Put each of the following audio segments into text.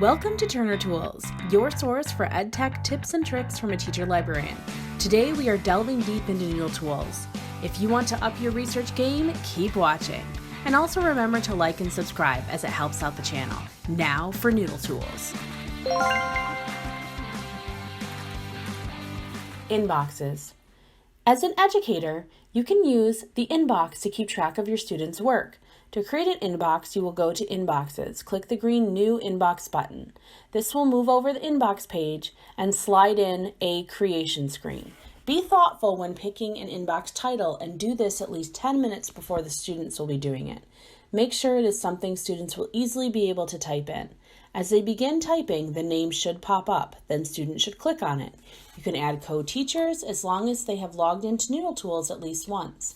Welcome to Turner Tools, your source for EdTech tips and tricks from a teacher librarian. Today we are delving deep into Noodletools. If you want to up your research game, keep watching. And also remember to like and subscribe as it helps out the channel. Now for Noodletools. Inboxes. As an educator, you can use the inbox to keep track of your students' work. To create an inbox, you will go to Inboxes, click the green New Inbox button. This will move over the inbox page and slide in a creation screen. Be thoughtful when picking an inbox title and do this at least 10 minutes before the students will be doing it. Make sure it is something students will easily be able to type in. As they begin typing, the name should pop up, then students should click on it. You can add co-teachers as long as they have logged into Noodletools at least once.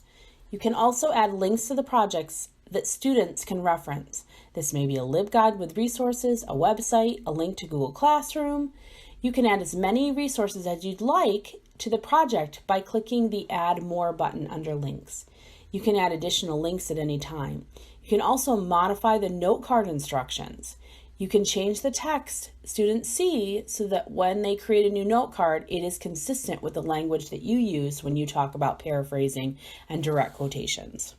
You can also add links to the projects that students can reference. This may be a LibGuide with resources, a website, a link to Google Classroom. You can add as many resources as you'd like to the project by clicking the Add More button under Links. You can add additional links at any time. You can also modify the note card instructions. You can change the text students see so that when they create a new note card, it is consistent with the language that you use when you talk about paraphrasing and direct quotations.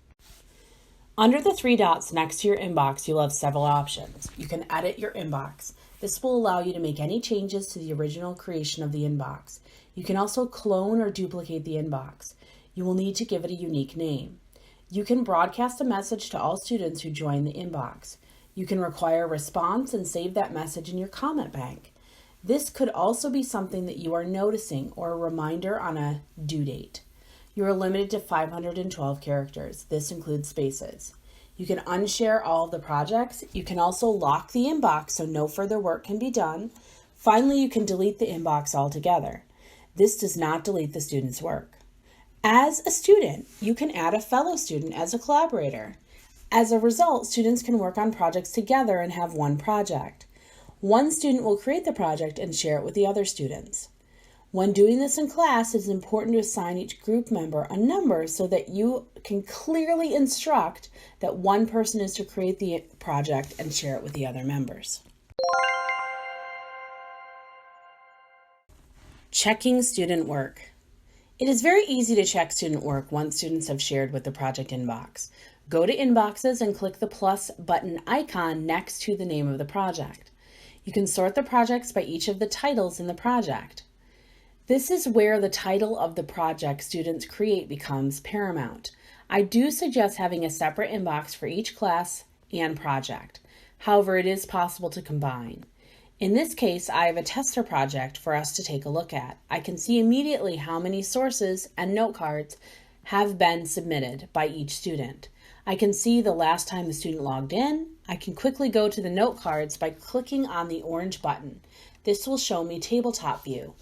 Under the three dots next to your inbox, you'll have several options. You can edit your inbox. This will allow you to make any changes to the original creation of the inbox. You can also clone or duplicate the inbox. You will need to give it a unique name. You can broadcast a message to all students who join the inbox. You can require a response and save that message in your comment bank. This could also be something that you are noticing or a reminder on a due date. You are limited to 512 characters. This includes spaces. You can unshare all of the projects. You can also lock the inbox so no further work can be done. Finally, you can delete the inbox altogether. This does not delete the student's work. As a student, you can add a fellow student as a collaborator. As a result, students can work on projects together and have one project. One student will create the project and share it with the other students. When doing this in class, it is important to assign each group member a number so that you can clearly instruct that one person is to create the project and share it with the other members. Checking student work. It is very easy to check student work once students have shared with the project inbox. Go to Inboxes and click the plus button icon next to the name of the project. You can sort the projects by each of the titles in the project. This is where the title of the project students create becomes paramount. I do suggest having a separate inbox for each class and project. However, it is possible to combine. In this case, I have a tester project for us to take a look at. I can see immediately how many sources and note cards have been submitted by each student. I can see the last time the student logged in. I can quickly go to the note cards by clicking on the orange button. This will show me tabletop view.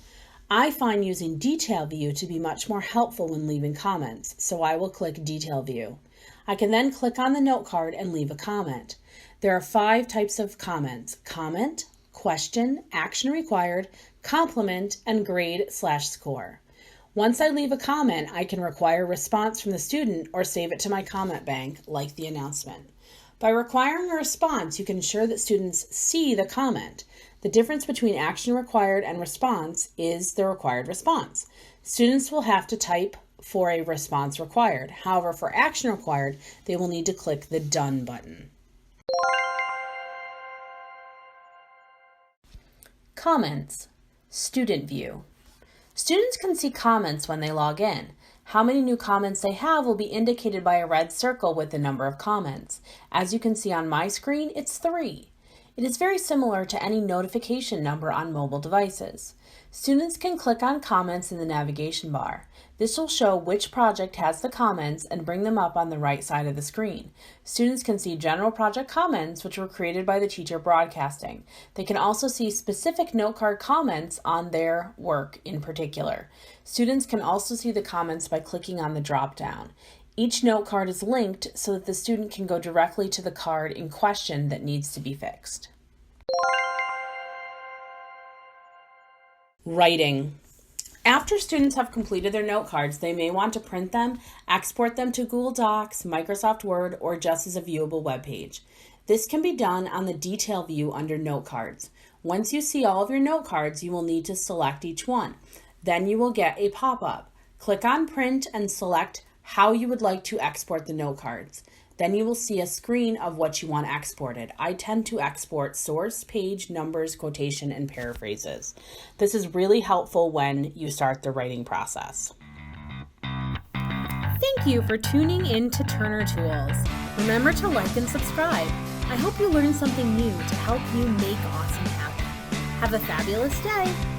I find using detail view to be much more helpful when leaving comments, so I will click detail view. I can then click on the note card and leave a comment. There are 5 types of comments: comment, question, action required, compliment, and grade/score. Once I leave a comment, I can require a response from the student or save it to my comment bank, like the announcement. By requiring a response, you can ensure that students see the comment. The difference between action required and response is the required response. Students will have to type for a response required. However, for action required, they will need to click the Done button. Comments. Student view. Students can see comments when they log in. How many new comments they have will be indicated by a red circle with the number of comments. As you can see on my screen, it's 3. It is very similar to any notification number on mobile devices. Students can click on comments in the navigation bar. This will show which project has the comments and bring them up on the right side of the screen. Students can see general project comments, which were created by the teacher broadcasting. They can also see specific note card comments on their work in particular. Students can also see the comments by clicking on the drop-down. Each note card is linked so that the student can go directly to the card in question that needs to be fixed. Writing. After students have completed their note cards, they may want to print them, export them to Google Docs, Microsoft Word, or just as a viewable web page. This can be done on the detail view under Note Cards. Once you see all of your note cards, you will need to select each one. Then you will get a pop-up. Click on Print and select how you would like to export the note cards. Then you will see a screen of what you want exported. I tend to export source, page, numbers, quotation, and paraphrases. This is really helpful when you start the writing process. Thank you for tuning in to Turner Tools. Remember to like and subscribe. I hope you learned something new to help you make awesome happen. Have a fabulous day.